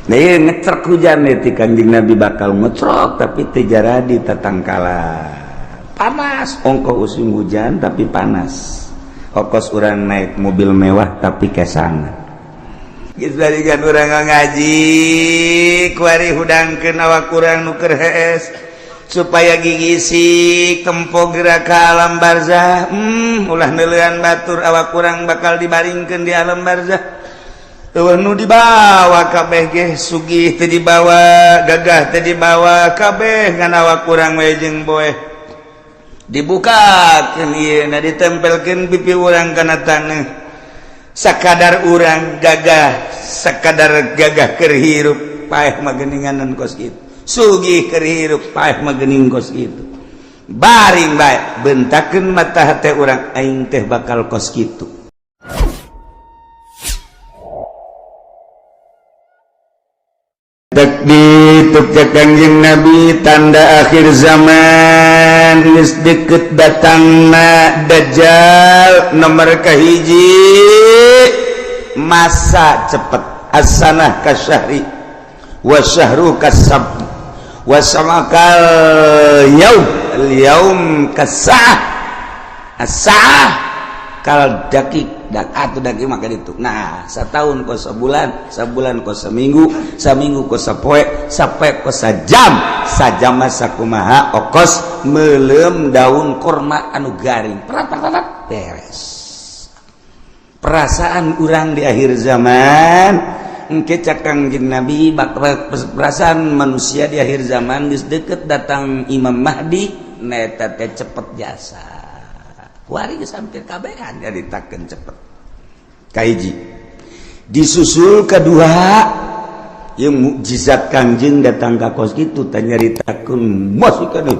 ngecrek hujan ti Kangjeng Nabi bakal ngecrok tapi teu jaradi tatangkala panas ongkoh musim hujan tapi panas ongkos urang naik mobil mewah tapi kesangan geus balikan urang ngaji kuari hudangkeun awak urang nu keur hees supaya gigisi tempo gerak ka alam barzah ulah neulean batur awak urang bakal dibaringkeun di alam barzah eueuh nu dibawa kabeh ge sugih teu dibawa gagah teu dibawa kabeh ngan awak urang we jeung boeh dibukakeun ieu na ditempelkeun pipi urang kana taneuh sakadar urang gagah sakadar gagah keur hirup paeh mah geuninganan kos kitu sugih keur hirup paeh mah geuning kos kitu baring bae bentakeun mata hate urang aing teh bakal kos kitu dituk Kangjeng Nabi tanda akhir zaman geus deukeut datangna dajjal nomor kahiji masa cepet as-sanah kasyahri wa syahru kasab wa samakal yaum kasah as-sa'ah kal dakik atau daki maka itu nah setahun ko sebulan sebulan ko seminggu seminggu ko sapoe sapoe ko sajam sajam sakumaha okos meuleum daun kurma anu garing prat beres perasaan urang di akhir zaman engke cak Kangjeng Nabi perasaan manusia di akhir zaman geus deukeut datang Imam Mahdi neta teh cepet jasa kuari geus hampir kabehan nyaritakeun cepet kahiji disusul kedua yang mukjizat Kangjeng datang ka kos kitu teh nyaritakeun masih kana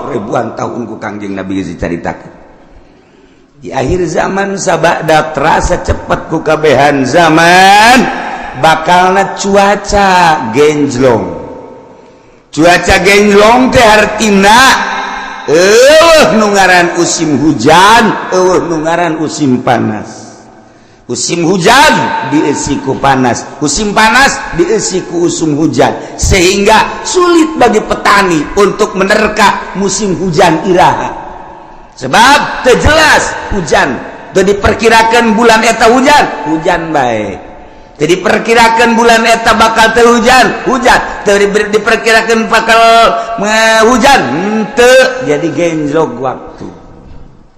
ribuan tahun ku Kangjeng Nabi geus dicaritakeun di akhir zaman sabada terasa cepet ku kabehan zaman bakalna cuaca genjlong teh artina nu ngaran usim hujan nu ngaran usim panas usim hujan diisi ku panas usim panas diisi ku usum hujan sehingga sulit bagi petani untuk menerka musim hujan iraha sebab teu jelas hujan teu diperkirakan bulan eta hujan bae teu diperkirakan bulan eta bakal teu hujan teu diperkirakan bakal hujan teu jadi genjlog waktu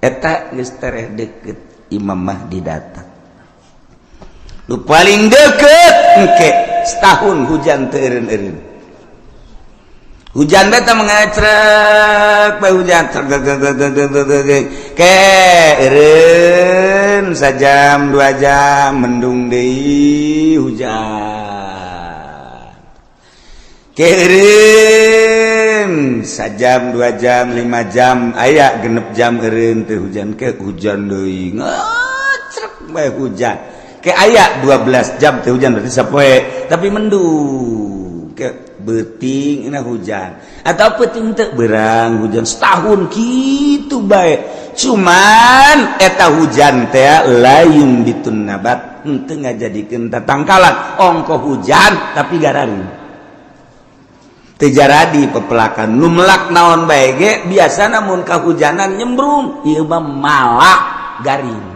eta geus tereh deukeut Imam Mahdi datang nu paling deket engke setahun hujan teu eureun-eureun hujan beta mengacrek bae hujan ke eureun sajam 2 jam mendung deui hujan ke eureun sajam 2 jam 5 jam aya genep jam eureun teu hujan ke hujan deui ngacrek bae hujan ke aya 12 jam teh hujan berarti sapoe tapi mendung ke beuting na hujan atau peuting teu beurang hujan setahun kitu bae cuman eta hujan teh layung bitun nabat henteu ngajadikeun tatangkalan ongko hujan tapi gararing teu jaradi pepelakan nu melak naon bae ge biasana mun kahujanan nyembrung ieu mah malak garing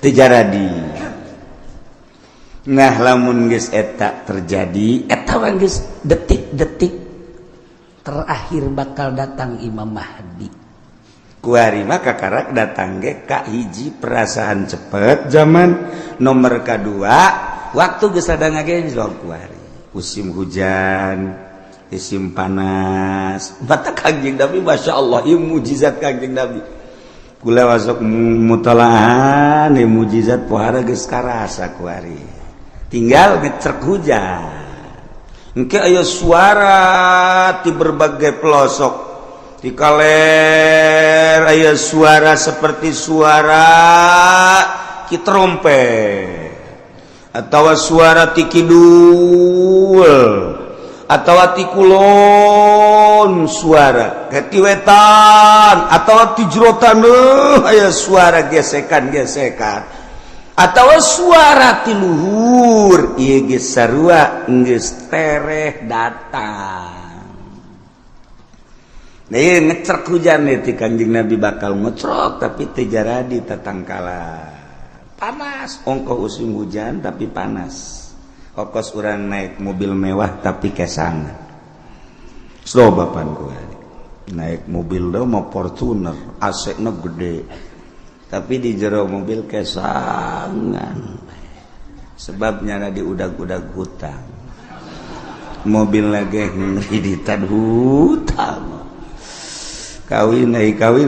teu jaradi. Nah lamun geus eta terjadi eta geus detik-detik terakhir bakal datang Imam Mahdi kuari mah kakarak datang ge ka hiji perasaan cepet zaman nomor kadua waktu geus ada ngagenjlog kuari musim hujan musim panas mata Kangjeng Nabi masyaallah ieu mukjizat Kangjeng Nabi kula wasok mutalaahan ieu mukjizat pohara geus karasa kuari tinggal ngecrek hujan engke aya suara di berbagai pelosok di kaler aya suara seperti suara ki trompet atawa suara ti kidul atawa ti kulon suara ti wetan atawa ti jerotan aya suara gesekan-gesekan atau suara ti luhur ieu ge sarua geus tereh datang. Nah ieu ngecrek hujan ti Kanjeng Nabi bakal ngecrok tapi teu jaradi tatangkala. Panas, ongkoh usim hujan tapi panas. Ongkos urang naik mobil mewah tapi kesangan. Slobapan gua naik mobil do mau Fortuner, AC-na gede. Tapi di jero mobil kesangan sebabnya di udag-udag hutang mobil lagi ngeriditan hutang kawin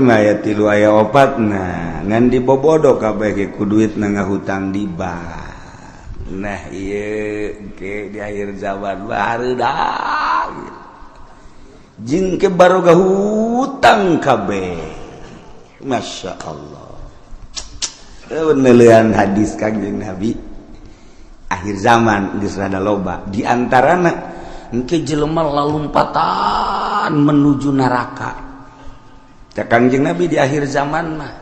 mah ya 3 aya 4 nah ngan dibobodo kabeh ge ku duit na ngahutang di bank. Nah ieu ke di akhir zaman baru dah jing ke barokah hutang kabeh. Masya Allah. Penelian hadis Kanjeng Nabi akhir zaman geus rada loba di antarana engke jelema lalumpatan menuju neraka. Cak Kanjeng Nabi di akhir zaman mah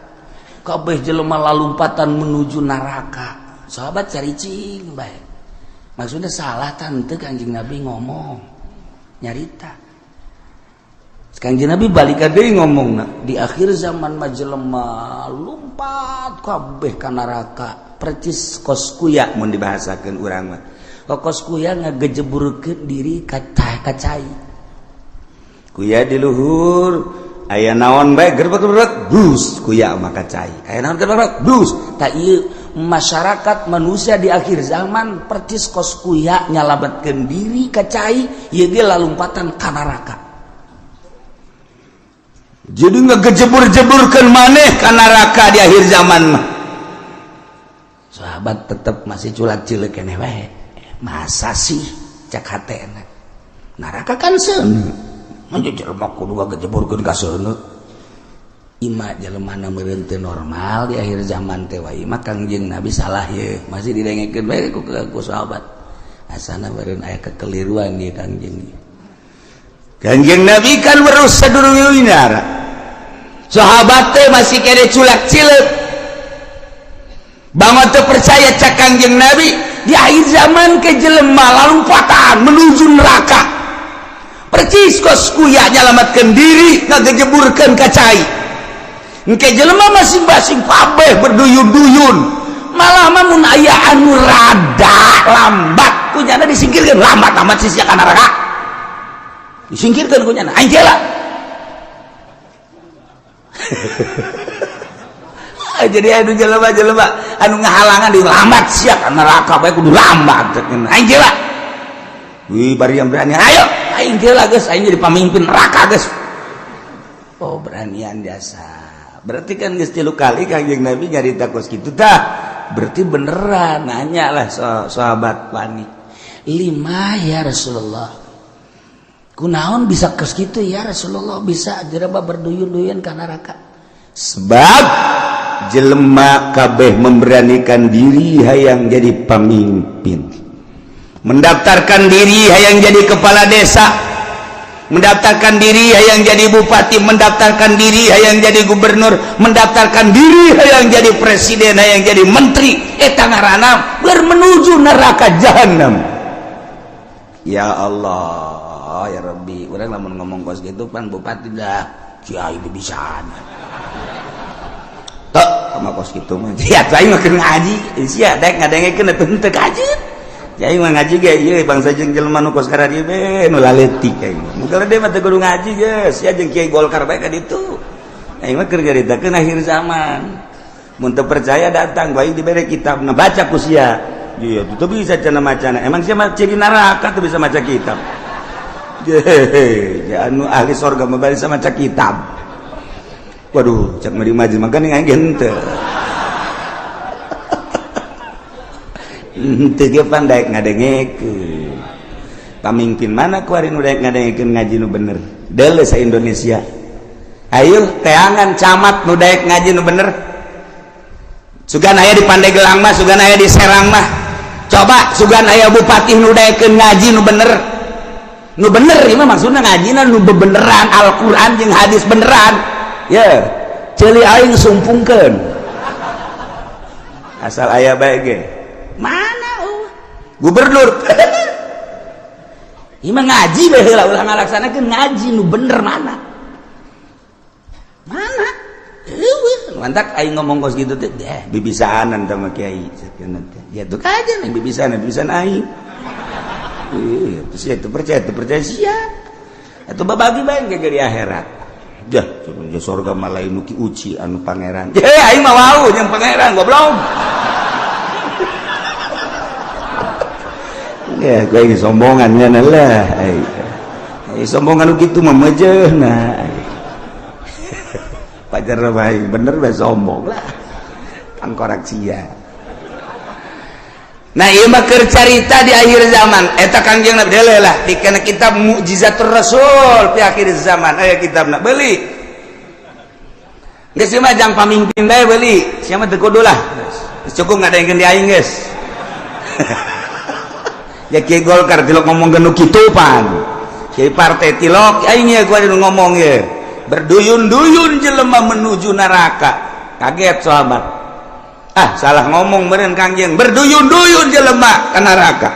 kabeh jelema lalumpatan menuju neraka. Sahabat caricing bae. Maksudnya salah tante Kanjeng Nabi ngomong nyarita. Kanjeng Nabi balik deui ngomongna di akhir zaman mah jelema lumpat kabeh ka neraka percis kos kuya mun dibahasakeun urang mah kos kuya ngagejeburkeun diri ka cai kuya di luhur aya naon bae gerbek dus kuya mah ka cai aya naon gerbek dus ta ieu masyarakat manusia di akhir zaman percis kos kuya nyalametkeun diri ka cai ieu ge lalumpatan ka neraka. Jadi ngegejebur-jeburkeun maneh ka neraka di akhir zaman mah. Sahabat tetep masih culat cileuk keneh wae. Masa sih cak hatena. Neraka kan seuneu. Mun jelema kudu ngagejeburkeun ka seuneu. Ima jelemana meureun teu normal di akhir zaman teh wae mah Kangjeng Nabi salah ye. Masih didengekeun bae ku sahabat. Asana meureun aya kekeliruan ieu Kangjeng. Kanjeng Nabi kan berus sadurungna sahabat teh masih kene culak cileuk banget teu percaya cak Kanjeng Nabi di akhir zaman ke jelema lalumpatan menuju neraka percis kos kuya nyalametkeun diri ngagejeburkeun ka cai engke jelema masing-masing kabeh berduyun-duyun malah mah mun aya anu rada lambat kunyana disingkirkeun lambat sih ka neraka disingkirkeun kunyana anjeula. Jadi anu jelema-jelema anu ngahalangan di lambat sia ka neraka bae kudu lambat anjeula. Wih bari yang berani ayo aing geula geus aing jadi pamimpin neraka geus. Oh beranian biasa. Berarti kan geus 3 kali Kanjeng Nabi nyarita kos kitu tah. Berarti beneran nanya lah sahabat wani. 5 ya Rasulullah. Kunaon bisa kos kitu ya Rasulullah bisa jelema berduyun-duyun ka neraka. Sebab jelema kabeh memberanikan diri hayang jadi pemimpin. Mendaftarkan diri hayang jadi kepala desa. Mendaftarkan diri hayang jadi bupati, mendaftarkan diri hayang jadi gubernur, mendaftarkan diri hayang jadi presiden, hayang jadi menteri. Eta ngaranna menuju neraka jahanam. Ya Allah. Oh ya Rabbi, urang lamun ngomong kos gitu pan bupati dah kiai bisa. Tok sama kos gitu mah. Ya aing mah keur ngaji, sia dek ngadengekeun teu kaji. Ya aing mah ngaji ge ieu bangsa jeung jelema nu kos ka dieu be nu laletik aing. Muga dia mah teu kudu ngaji geus, sia jeung kiai Golkar bae ka ditu. Aing mah keur nyaritakeun akhir zaman. Mun teu percaya datang bae dibere kitabna baca ku sia. Iya, itu bisa cenah macana. Emang sia mah ciri neraka teu bisa maca kitab. Ya anu ahli sorga membali sama cak kitab. Waduh cak meri maju makan yang henteu henteu ge pandai ngadengekeun pamimpin mana kuari nu daek ngadengekeun ngaji nu bener deuleu sa Indonesia. Ayo teangan camat nu daek ngaji nu bener sugan aya di Pandeglang mah sugan aya di Serang mah coba sugan aya bupati nu daekeun ngaji nu bener. Nu bener ini maksudnya ngajina nu bebeneran Al-Quran jeung hadis beneran ya ceuli aing sumpungkeun asal aya bae ge mana gubernur ieu mah ngaji bae heula ulah ngalaksanakeun ngaji nu bener mana mantak aing ngomong kos gitu teh bibisaanan sama kiai sakeuna teh gitu aja nih bibisan aing itu percaya siap atau babagi bae ge di akhirat dah surga malah nu ki uci anu pangeran aing mah wau jeung pangeran goblok ya gue ini sombongannya lah sombongan gitu mah mejehna pajar baik bener bae sombong lah pangkorak sia nah ieu mah keur carita di akhir zaman eta Kangjeng Nabi deuleh lah dikana kitab Mukjizatur Rasul fi akhir zaman aya kitabna beuli geus mah jang pamimpin bae beuli sia mah teu kudu lah cukup ngadaengkeun di aing geus ya Kiai Golkar tilok ngomong nu kitu pan Kiai partai tilok aing ya gua ngomong ye berduyun-duyun jelema menuju neraka kaget sahabat salah ngomong meureun Kangjeng berduyun-duyun jelema ka neraka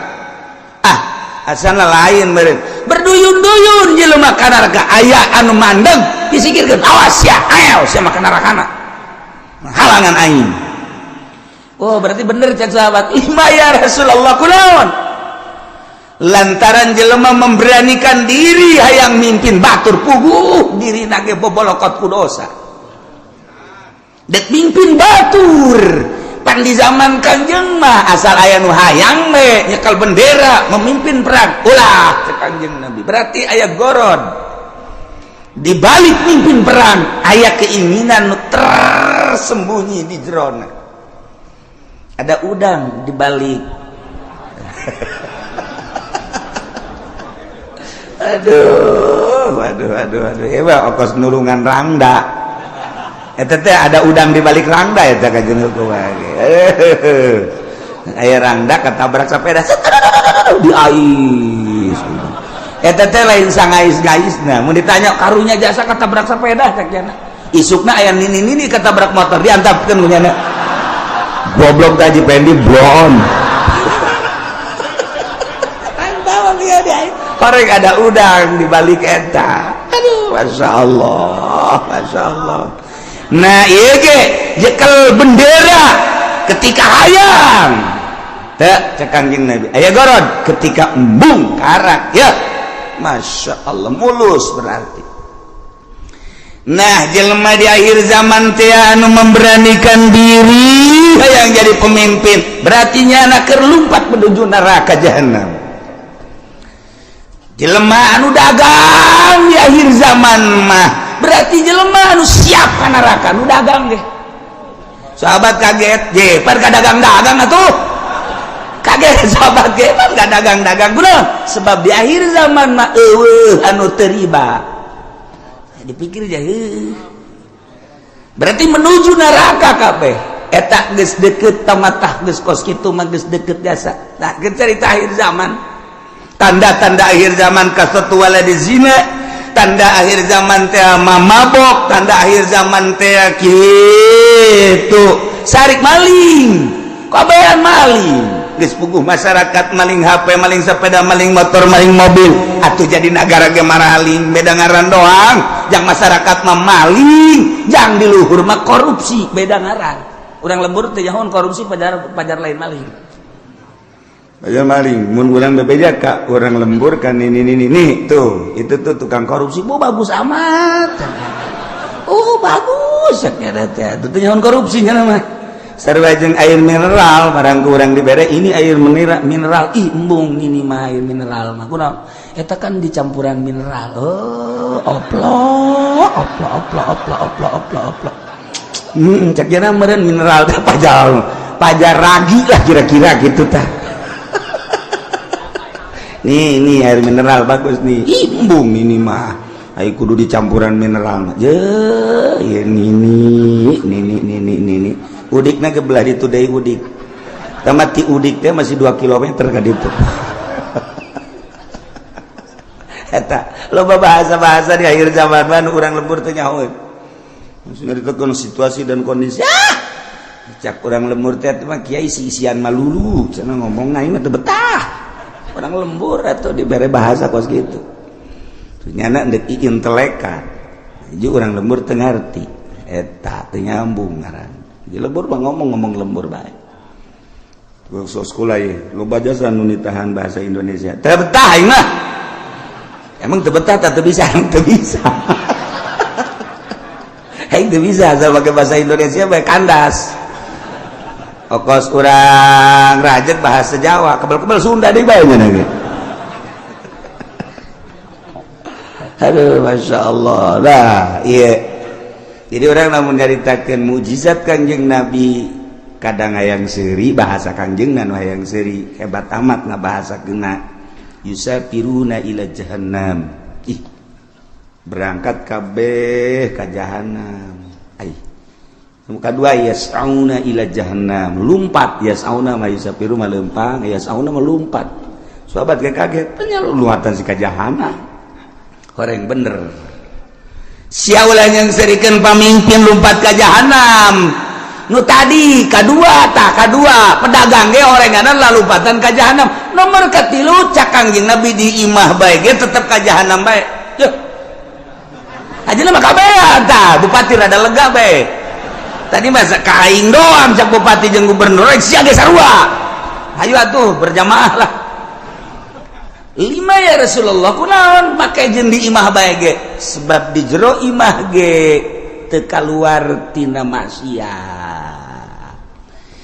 asana lain meureun berduyun-duyun jelema ka neraka aya anu mandeg disikirkeun awas ya ayo sia mah ka nerakana halangan aing oh berarti bener cek sahabat ima ya Rasulullah kunaon lantaran jelema memberanikan diri hayang mimpin batur puguh diri nage bobolokot ku dosa dek mimpin batur pan di zaman Kangjeng mah asal aya nu hayang we nyekal bendera memimpin perang ulah cek Kangjeng Nabi berarti aya gorod di balik mimpin perang aya keinginan nu tersembunyi di jerona ada udang di balik aduh hebat ongkos nulungan rangda eta teh ada udang di balik rangda eta Kanjeng hukum aya rangda katabrak sepeda di ais eta teh lain sangais-gaisna mun ditanya karunya jasa katabrak sepeda cek cenah isukna aya nini katabrak motor diantapkeun ku nya goblok taji pendi blon korek ada udang di balik eta aduh Masya Allah nah iya ge jekel bendera ketika hayang teh cek Kanjeng Nabi aya gorod ketika embung karak ya Masya Allah mulus berarti nah jelema di akhir zaman teh anu memberanikan diri hayang jadi pemimpin berarti nyana keur lumpat menuju neraka jahanam jelema anu dagang di akhir zaman mah berarti jelema anu siap ka neraka anu dagang ge sahabat kaget je pan ka dagang-dagang atuh kaget sahabat ge pan ka dagang-dagang kunaon sebab di akhir zaman mah eueuh anu teu riba dipikir aja berarti menuju neraka kabeh eta geus deukeut tamatah geus kos kitu mah geus deukeut biasa nah geus cerita akhir zaman tanda-tanda akhir zaman kasatu waladi zina tanda akhir zaman teh mabok tanda akhir zaman teh kitu sarik maling kabehan maling geus puguh masyarakat maling HP maling sepeda maling motor maling mobil atuh jadi negara ge maraling beda ngaran doang jang masyarakat mah maling jang di luhur mah korupsi beda ngaran urang lembur teh nyahoan korupsi pajar lain maling aja maling, mun urang bebeja kak urang lembur kan ini tuh itu tuh tukang korupsi, bagus amat, bagus, saknya teh, itu nyaon korupsinya nama, sarwajeng air mineral, barang urang dibere ini air mineral, embung ini mah air mineral mah, kunaon, eta kan dicampuran mineral, oplok, caknya meren mineral teh pajar ragi lah kira-kira gitu tah. Nih air mineral bagus nih embung ini mah ayo kudu dicampuran mineral je ya nini udikna kebelah ditu deui udik tamat ti udik teh masih 2 kilometer ka ditu eta loba bahasa-bahasa di akhir zaman mah urang lembur teh nyaho maksudna ditekeun situasi dan kondisi cak orang lembur teh mah kiai isian malulu cenah ngomong aing mah teu betah orang lembur atau dibere bahasa kos gitu nyana deuk intelekan jadi orang lembur teu ngarti eta teu nyambung ngaran di lembur mah ngomong lembur bae waktu sekolah ye loba jasa nu nitahan bahasa Indonesia teu betah aing mah emang teu betah teu bisa teu bisa aing teu bisa asal pakai bahasa Indonesia bae kandas okos urang rajet bahasa Jawa kebel-kebel Sunda deui bae nya ge aduh masya Allah dah iya jadi orang namun nyaritakeun mukjizat Kangjeng Nabi kadang hayang seuri bahasa Kangjengna nu hayang seuri hebat amat ngabahasakeunna yusafiruna ila jahannam berangkat kabeh ka jahanam kedua yas'auna ila jahannam lumpat yas'auna ma yusafiru ma leumpang yas'auna ma lumpat sahabat kaget penyaluatan si ka jahanam horeng bener sia ulah yang serikeun pamimpin lumpat ka jahanam nu tadi kadua pedagang ge orenganan lalumpatan ka jahanam nomor katilu cak Kangjeng Nabi di imah bae ge tetep ka jahanam bae yeuh ajeuna mah kabehan tah bupati rada lega bae tadi masa kaing doang cak bupati jeung gubernur sia ge sarua ayo atuh berjamaah lah 5 ya Rasulullah kunaon make jeung di imah bae ge sebab di jero imah ge teu kaluar tina maksiat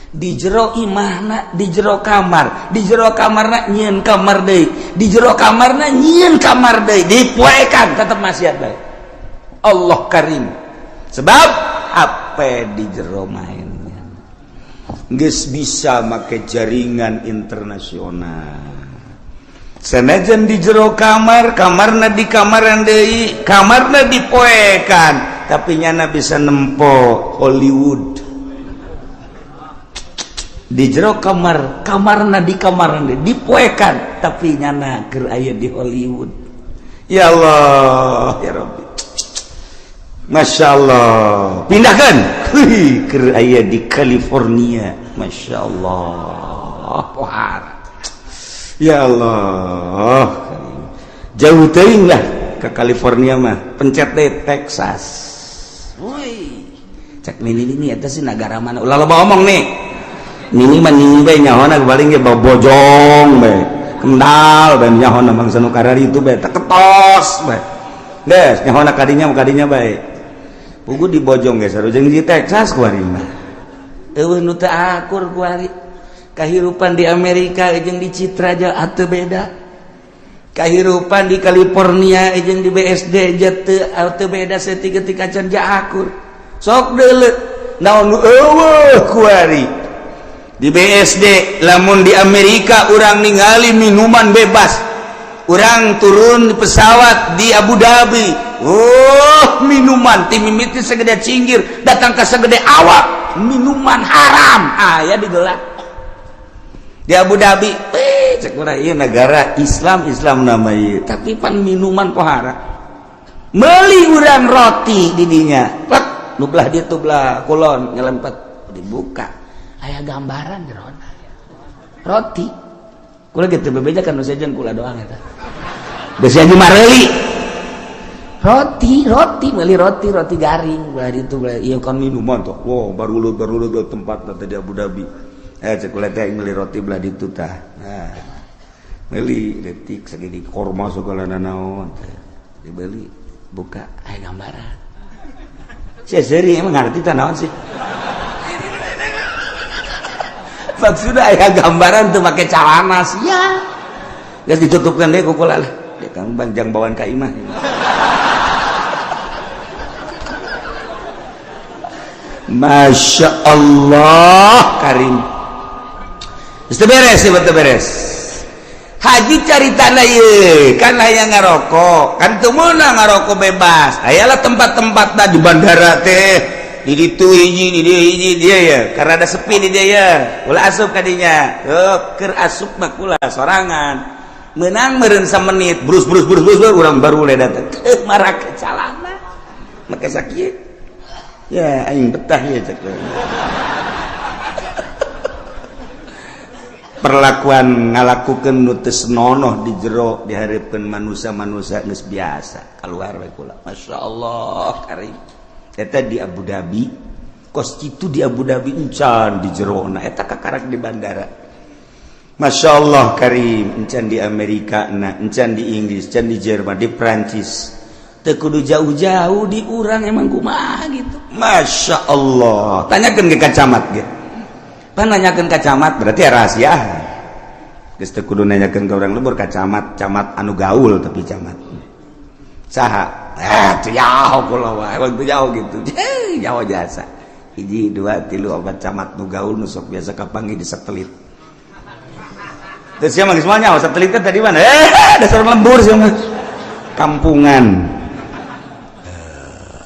di jero imahna di jero kamar di jero kamarna nyieun kamar deui di jero kamarna nyieun kamar deui dipoekan tetep maksiat bae Allah Karim sebab apa di jero mainnya geus bisa make jaringan internasional sanajan di jero kamarna di kamaran deui kamarna dipoekan tapi nyana bisa nempo Hollywood di jero kamarna di kamaran deui dipoekan tapi nyana keur aya di Hollywood ya Allah ya Rabbi Masya Allah pindahkan keur aya di California Masya Allah pohara ya Allah jauh teuing lah ke California mah pencet deh Texas woi cek nini eta sih negara mana ulah loba omong nih nini mah nini bae nyahona paling ge bojong bae kendal bae nyahona mangsa nu karari itu bae teketos bae des nyahona kadinya bae pugu di bojong geus sarujeng di Texas kuari mah eueuh nu teu akur kuari kahirupan di Amerika jeung di Citra aja atuh beda kahirupan di California jeung di BSD aja teu beda saeutik-eutik acan ja akur sok deuleu naon nu eueuh kuari di BSD lamun di Amerika urang ningali minuman bebas urang turun di pesawat di Abu Dhabi minuman timimiti segede cinggir datang ke segede awak minuman haram aya digelar di Abu Dhabi cek urang ieu negara Islam nama ieu tapi pan minuman pohara meuli urang roti di dinya plek nu belah ditu belah kulon nyelempet dibuka aya gambaran jerona roti kula ge teu bebejakan nu sajen kula doang eta geus aja mareuli roti meuli roti garing belah ditu belah ieu kan minuman tuh wow barulut tempat tadi di Abu Dhabi cek kula teh meuli roti belah ditu tah nah meuli detik sagede korma segala naon dibeli buka aya gambaran sia seuri emang ngarti tah naon sih maksudnya aya gambaran tuh make calana sia geus ditutupkeun deui ku kula lah dia kang banjang bawaan ka imah Masya Allah Karim itu beres haji caritana ye kan hayang ngarokok kan teu meunang ngarokok bebas ayalah tempat-tempat di bandara teh di ditu hiji dia ya karena ada sepi di dia ya ulah asup kadinya keur asup mah kula sorangan menang meureun menit brus urang baru le datang marah ke calana make sakieu ya aing betah ya cek perlakuan ngalakukeun nu teu senonoh di jero dihareupeun manusia-manusia geus biasa keluar we kula masyaallah karim eta di Abu Dhabi kos kitu di Abu Dhabi encan di jerona eta kakarak di bandara masyaallah karim encan di Amerika na encan di Inggris encan di Jerman di Prancis teu kudu jauh-jauh di urang emang kumaha gitu masyaallah tanyakeun ke kacamat ge nanyakan ke camat berarti ya rahasia geus teu kudu nanyakeun ka urang lembur ka camat anu gaul tapi camat saha teu jauh kula wae teu jauh gitu jauh jasa 1 2 3 4 camat nu gaul nu sok biasa kapanggih di satelit terus sia mah geus moal nyaho satelit kan tadi mana dasar lembur sia mah kampungan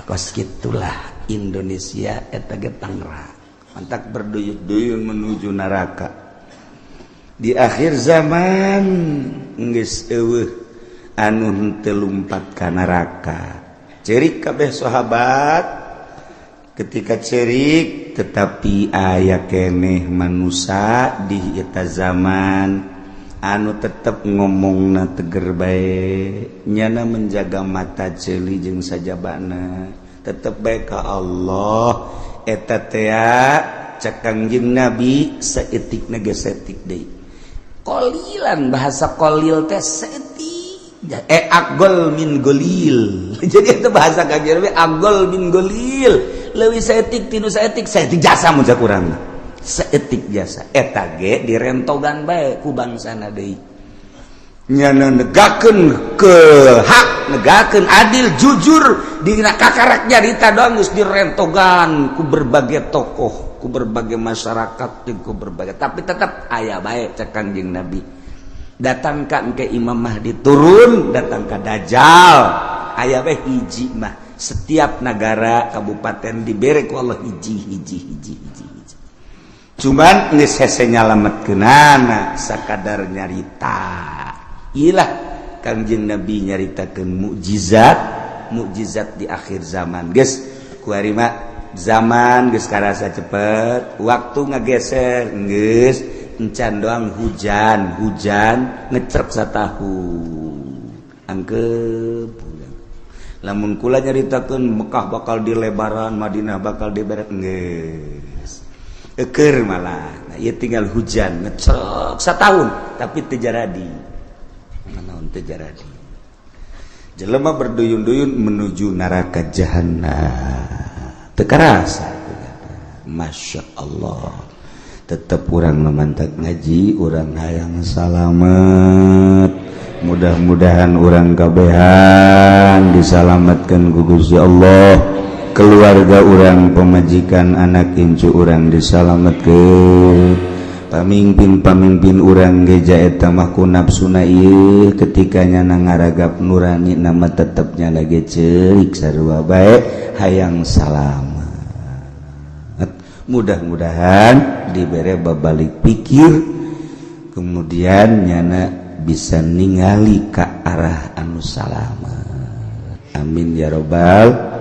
kos kitulah Indonesia eta ge Tangerang mantak berduyun-duyun menuju neraka di akhir zaman geus eueuh anu henteu lumpat ka neraka ceurik kabeh sahabat ketika ceurik tetapi aya keneh manusia di eta zaman anu tetep ngomongna teger bae nyana menjaga mata ceuli jeung sajabana tetep bae ka Allah eta teh cek Kangjeng Nabi saeutik na geus saeutik deui qolilan bahasa qolil teh saeutik aqol min golil jadi itu bahasa Kangjeng Nabi aqol min golil leuwih saeutik tinu saeutik jasa mun cak urang saeutik jasa eta ge direntogan bae ku bangsana deui nyana negakeun ke hak negakeun adil jujur dina kakarak nyarita doang geus direntogan ku berbagai tokoh ku berbagai masyarakat jeung ku berbagai tapi tetap aya bae cek Kangjeng Nabi datang ka engke Imam Mahdi turun datang ka Dajjal aya bae hiji mah setiap negara kabupaten dibere ku Allah hiji cuman geus hese nyalametkeunana sakadar nyarita ilah Kangjeng Nabi nyaritakeun mukjizat di akhir zaman geus kuari mah zaman geus karasa cepet waktu ngageser geus encan doang hujan ngecerep satahun angkep lamun kula nyaritakeun Mekah bakal dilebaran Madinah bakal diberet geus eukeur malah nah ieu tinggal hujan ngecerep satahun tapi teu jaradi naon teu jaradi jelema berduyun-duyun menuju neraka jahanam teu karasa Masya Allah tetep urang mantak ngaji urang hayang salamet mudah-mudahan urang kabehan disalametkeun ku Gusti Allah keluarga urang pemajikan anak incu urang disalametkeun pamimpin urang geja eta mah ku nafsuna ieu ketika nyana ngaragap nurani nama tetepnya lagi ceurik sarua bae hayang salamet mudah-mudahan dibere babalik pikir kemudian nyana bisa ningali ka arah anu salamet amin ya rabbal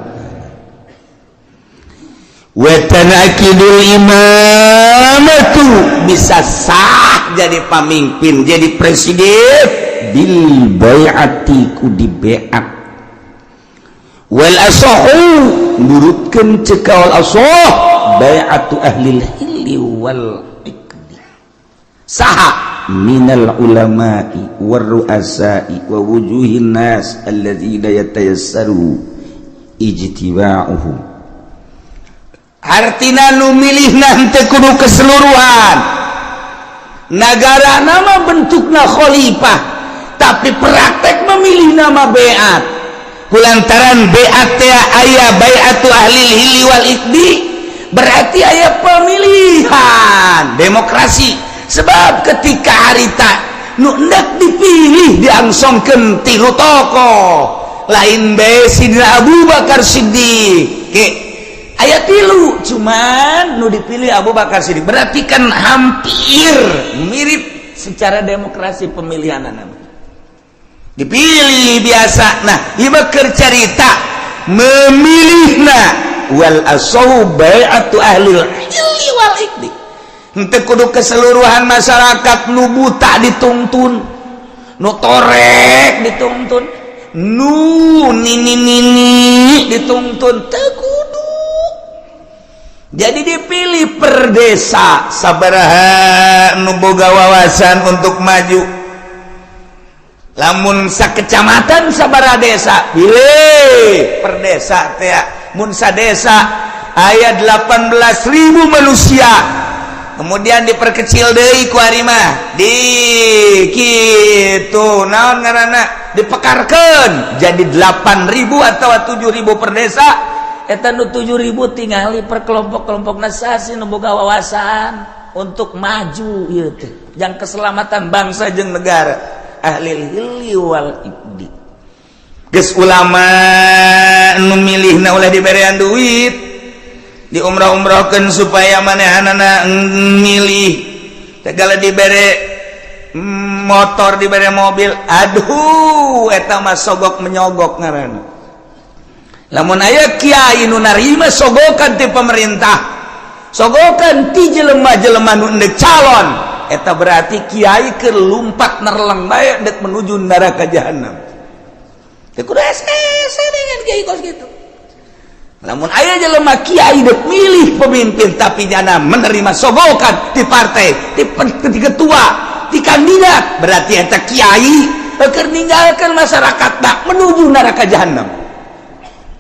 wa tanakidul imamatu bisa sah jadi pamimpin jadi presiden bil bai'ati ku di bai'at wal asahu nurutkeun cekal asah bai'atu ahlil hilli wal iqdi saha minal ulama'i war ru'asa'i wa wujuhin nas alladzina yatayassaru ijtiba'uhum artina nu milihna teu kudu keseluruhan negara nama bentukna khalifah tapi praktek memilih nama bai'at kulantaran bai'at teh aya bai'atu ahli hilli wal iqdi berarti aya pemilihan demokrasi sebab ketika harita nu hendak dipilih diangsongkeun tilu tokoh lain bae Sidina Abu Bakar Siddiq ayat tilu cuman nu dipilih Abu Bakar Siddiq berarti kan hampir mirip secara demokrasi pemilihan nama dipilih biasa nah ieu keur carita memilihna wal asaw bai'atu ahli ilmi wal iqdi henteu kudu keseluruhan masyarakat nu buta dituntun, nu torek dituntun, nu nini dituntun, teu kudu. Jadi dipilih per desa sabaraha nu boga wawasan untuk maju. Lamun sakecamatan sabaraha desa pilih per desa teh. Mun sadesa aya 18.000 manusia. Kemudian diperkecil deui ku ari mah. Di kitu naon ngaranna? Dipekarkeun jadi 8.000 atau 7.000 per desa. Eta nu 7.000 tingali per kelompok-kelompokna sasi nu boga wawasan untuk maju ieu teh. Jang keselamatan bangsa jeung negara. Ahlil hilli wal ibdi. Geus ulama nu milihna ulah diberean duit, diumrah-umrahkeun supaya manehanana milih. Tegala dibere motor, dibere mobil, aduh eta mah sogok menyogok ngaranna. Lamun aya kiai nu narima sogokan ti pemerintah, sogokan ti jelema-jelema nu endek calon, eta berarti kiai keur lumpat nerleng bae dek menuju neraka jahanam. Teu kudu ese dengan kiai kos gitu. Lamun aya jelema kiai dek milih pemimpin tapi jana menerima sogokan di partai, di ketua, di kandidat, berarti eta kiai keur ninggalkeun masyarakat dak menuju neraka jahanam.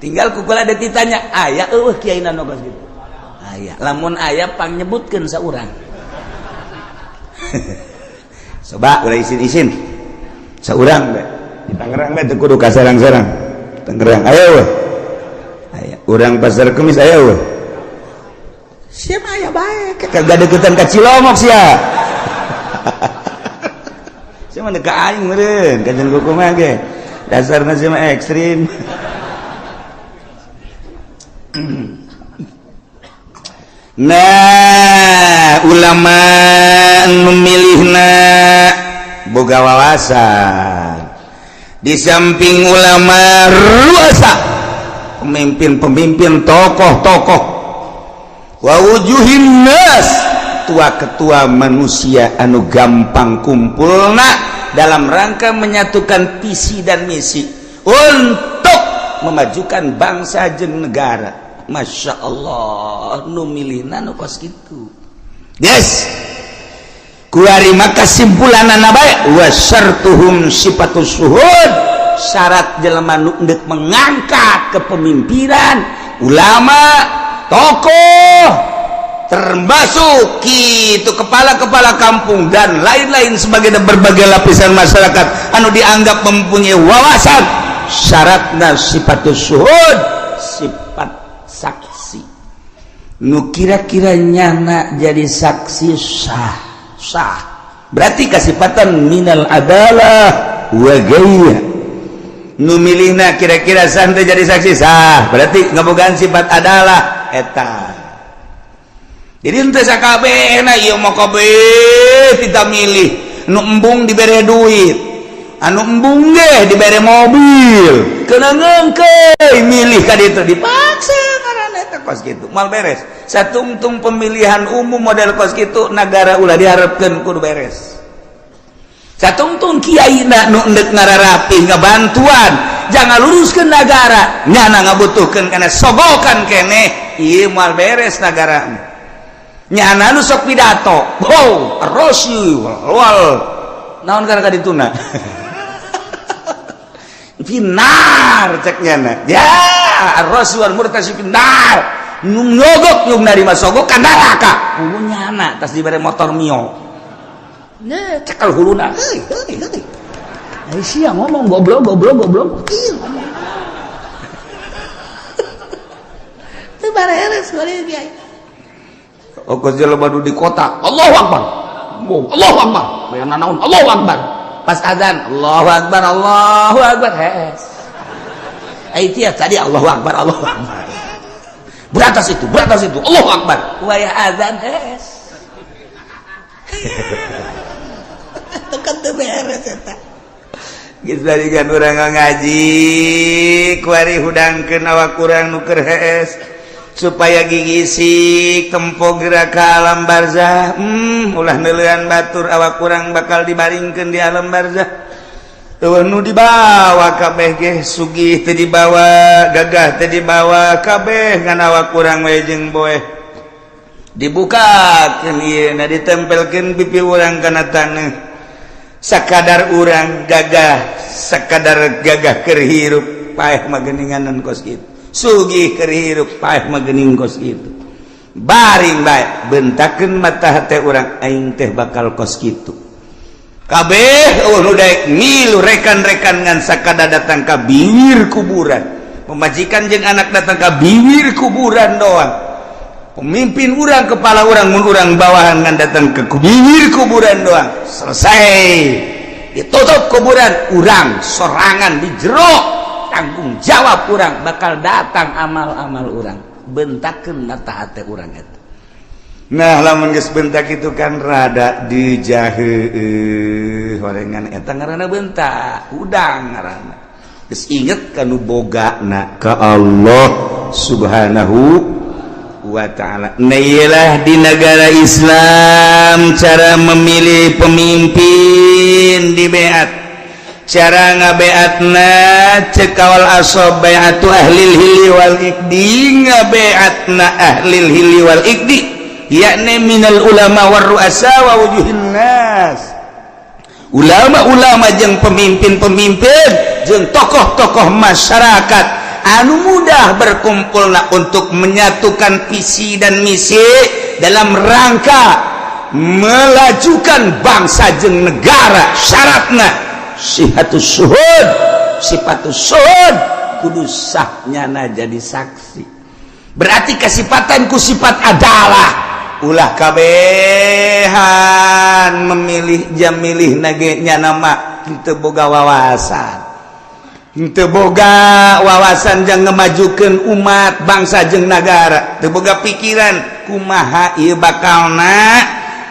Tinggal kukula ada ditanya, aya eueuh kiai nu kos gitu. Aya, lamun aya pang nyebutkeun saurang. Coba ulah isin-isin saurang be di Tangerang be teu kudu ka sarang-sarang. Tangerang aya weh. Aya urang Pasar Kemis aya weh. Sia mah aya bae kagak deketan ka Cilomok sia. Sia mah ka aing meureun kajen kuku mah ge. Dasarna sia mah ekstrim. Nah, ulama memilihna boga wawasan. Di samping ulama ruasa, pemimpin-pemimpin, tokoh-tokoh, wa wujuhin nas, tua-ketua manusia anu gampang kumpulna dalam rangka menyatukan visi dan misi untuk memajukan bangsa jeung negara. Masya Allah, nu milihna nu kos gitu. Yes. Kuari maka simpulanana bae wa syartuhum sifatus syuhud. Syarat jelema nu endek mengangkat kepemimpinan, ulama, tokoh, termasuk kitu kepala-kepala kampung dan lain-lain sebagai berbagai lapisan masyarakat anu dianggap mempunyai wawasan. Syaratna sifatus syuhud, sifat saksi nu kira-kira nyana jadi saksi sah berarti kasifatan minal adalah wa gaya. Nu milihna kira-kira sah jadi saksi sah berarti ngabogaan sifat adalah eta. Jadi henteu sakabehna ieu mah kabeh kita milih. Nu embung dibere duit, anu embung ge dibere mobil, keungeungkeun milih ka ditu dipaksa kos gitu mal beres. Satungtung pemilihan umum model kos gitu negara ulah diharapkeun kudu beres. Satungtung kiai nu endek ngararapi ngabantuan jangan luruskeun negara nyana ngabutuhkeun kana sogokan keneh ieu mal beres negara. Nyana nu sok pidato rasul wal naon kana kadituna finar cek nyana ya rasul murtasi finar nyogok nyung narima sogok ka neraka hulunya anak tas dibere motor mio ne cekal huluna heuh sia ngomong goblok teu bareres bari kiai okos jelema nu di kota Allahu akbar bayana naon Allahu akbar pas azan Allahu akbar hes ai tiap tadi Allahu akbar beratas itu Allahu akbar waya azan hes tekan teu beres eta geus balikan urang ngaji kuari hudangkeun awak urang nu keur hees supaya gigi tempo gerak ke alam barzah. Ulah nelean batur awak kurang bakal dibaringkeun di alam barzah. Nu dibawa kabeh ge sugih teu dibawa, gagah teu dibawa, kabeh ngan awak kurang we jeung boeh. Dibukakeun ieu na ditempelkeun pipi urang kana taneuh. Sakadar urang gagah, sakadar gagah keur hirup paeh mah geuninganan kos kitu. Sugih keur hirup paeh mah geuning kos kitu. Baring bae bentakeun mata hate urang aing teh bakal kos kitu. Kabeh nu daek milu rekan-rekan ngan sakada datang ka bibir kuburan. Pemajikan jeung anak datang ka bibir kuburan doang. Pemimpin urang kepala urang mun urang bawahan ngan datang ke bibir kuburan doang. Selesai. Ditutup kuburan urang sorangan di jero. Tanggung jawab urang bakal datang amal-amal urang. Bentakeun mata hate urang eta. Nah lamun geus bentak itu kan rada dijaheueuh horengan eta ngaranna bentak udang ngaranna geus inget kanu bogana ka Allah Subhanahu wa ta'ala. Nah iyalah di negara Islam cara memilih pemimpin di beat, cara ngabeatna cekawal asob beatu ahlil hili wal ikdi, ngabeatna ahlil hili wal ikdi yakni minal ulama war ru'asa wa wujuhin nas. Ulama-ulama jeung pemimpin-pemimpin jeung tokoh-tokoh masyarakat anu mudah berkumpulna untuk menyatukan visi dan misi dalam rangka melajukan bangsa jeung negara. Syaratna sihatus syuhud, sifatus syuhud kudu sahnyana jadi saksi. Berarti kasifatan ku sifat adalah ulah kabehan memilih jam milih nagenya nama henteu boga wawasan, henteu boga wawasan jang ngemajukeun umat bangsa jeung nagara, teu boga pikiran kumaha ieu bakalna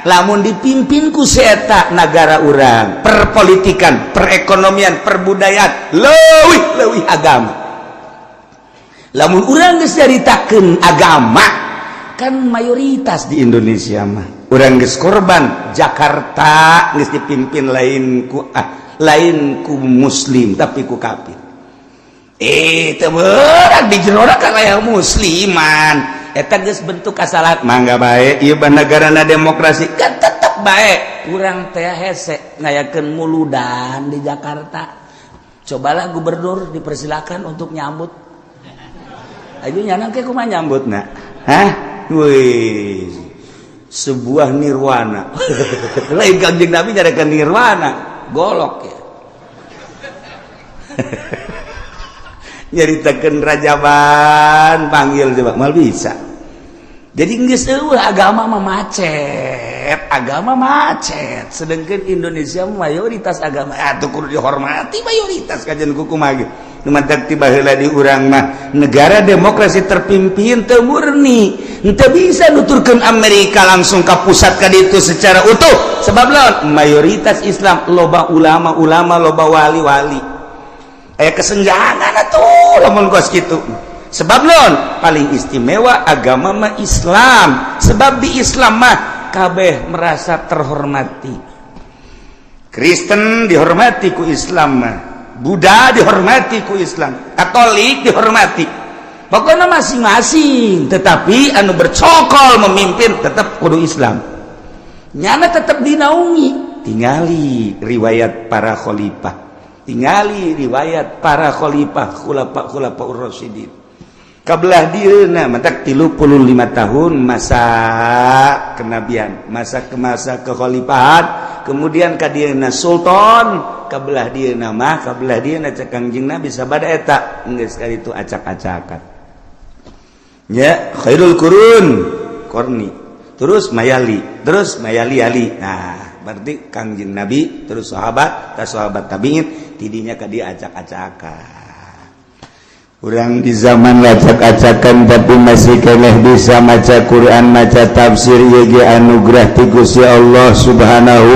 lamun dipimpin ku saeta nagara urang, perpolitikan, perekonomian, perbudayaan, leuwih agama. Lamun urang geus nyaritakeun agama kan mayoritas di Indonesia mah urang geus korban. Jakarta geus dipimpin lain ku muslim tapi ku kafir. Teu beurang di jerona kan aya musliman eta geus bentuk kasalahan. Mangga bae ieu negarana demokrasi kan tetep bae. Urang teh hese ngayakeun muludan di Jakarta. Cobalah gubernur dipersilakan untuk nyambut. Ayo nyanang ke kumaha nyambutna? Hah? Wih, sebuah nirwana. Lain Kangjeng Nabi nyadakan nirwana, golok ya. Nyaritakeun rajaban panggil coba mal bisa. Jadi geus agama mah macet, sedangkan Indonesia mayoritas agama atuh kudu dihormati mayoritas kajian kumaha ge. Numantak tiba heula di urang mah negara demokrasi terpimpin teu murni, henteu bisa nuturkeun Amerika langsung ka pusat ka ditu secara utuh. Sebab lawan mayoritas Islam, loba ulama-ulama, loba wali-wali. Aya kesenjangan atuh lamun kos kitu. Sebab lawan paling istimewa agama mah Islam. Sebab di Islam mah kabeh merasa terhormati. Kristen dihormati ku Islam mah. Buddha dihormati ku Islam, Katolik dihormati. Pokoknya masing-masing, tetapi anu bercokol memimpin tetap kudu Islam. Nyana tetap dinaungi. Tingali riwayat para khalifah, tingali riwayat para khalifah khulafa ur-rasyidin. Kabelah dieuna matak 35 tahun masa kenabian, masa kekhalifahan, kemudian ka dieuna sultan, kabelah dieuna mah kabelah dieuna cek Kangjeng Nabi sabada eta geus kali itu acak-acakan. Ya, khairul qurun qarni. Terus mayali ali. Nah, berarti Kangjeng Nabi terus sahabat tabi'in tidinya ka dia acak-acakan. Urang di zaman acak-acakan tapi masih keneh bisa maca Quran, maca tafsir ye anugerah ti Gusti Allah Subhanahu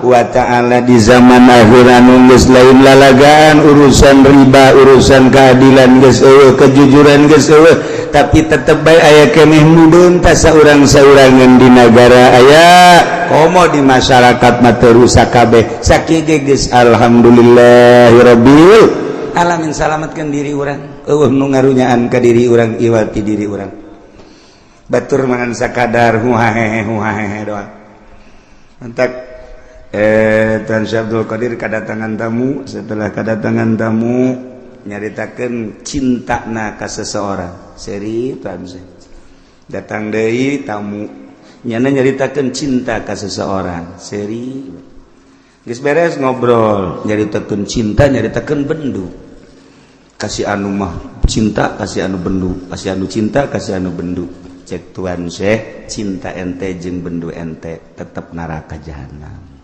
wa ta'ala. Di zaman akhir anu geus lain lalagaan, urusan riba, urusan keadilan geus eueuh, kejujuran geus eueuh, tapi tetep baik aya keneh mudun tasa urang-saurangan di negara aya komo di masyarakat mah teu rusak kabeh sakieu geus alhamdulillahirabbil alamin salametkeun diri urang eueuh nu ngarunyaan ka diri urang iwal ti diri urang batur mangan sakadar huhahehe doang mantak Tuan Syekh Abdul Qadir kedatangan tamu setelah kedatangan tamu nyaritakeun cintana ka seseorang seri Tuan Syekh datang deui tamu nyana nyaritakeun cinta ka seseorang seri geus beres ngobrol nyaritakeun cinta nyaritakeun bendu kasih anu mah cinta kasih anu bendu kasih anu cinta kasih anu bendu cek Tuan Syekh cinta ente jeung bendu ente tetep neraka jahanam.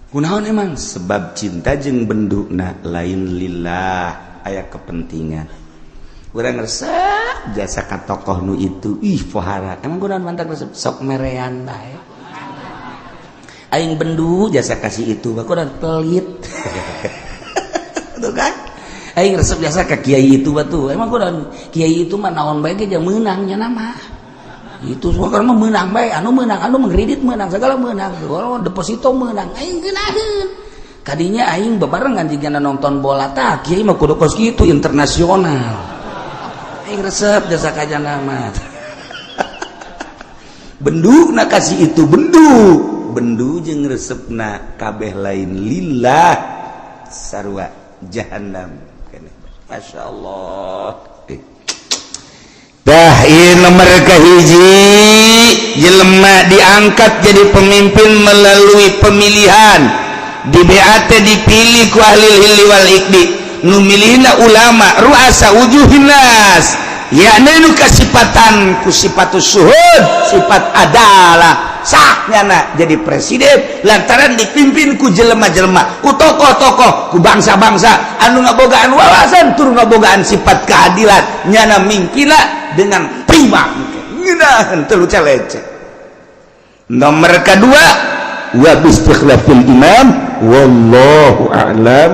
Kunaon emang sebab cinta jeung benduna lain lillah aya kepentingan urang resep jasa ka tokoh nu itu pohara emang kunaon mantak resep sok merean bae aing bendu jasa kasih itu kunaon pelit tuh kan aing resep jasa ka kiai itu batu emang kunaon kiai itu mah naon bae ge jeung meunang nya nama itu semua karena menang baik anu mengkredit menang segala menang kalau deposito menang aing geunaheun kadinya aing bebarengan jigana nonton bola tah kieu mah kudu kos kitu internasional aing resep jasa kajana mah benduna kasih itu bendu jeung resepna kabeh lain lillah sarua jahannam masyaallah dah ieu nomor kahiji jelema diangkat jadi pemimpin melalui pemilihan di BAT dipilih ku ahli hilli wal iqdi nu milihna ulama ruasa wujuhin nas yakni nu kasipatan ku sipatus syuhud sifat adalah saknyana jadi presiden lantaran dipimpin ku jelema-jelema ku tokoh-tokoh ku bangsa-bangsa anu ngabogaan wawasan tur ngabogaan sifat keadilan nyana mingkina dengan prima ngeunaheun teu leceh nomor kedua wa bistikhlafil imam wallahu a'lam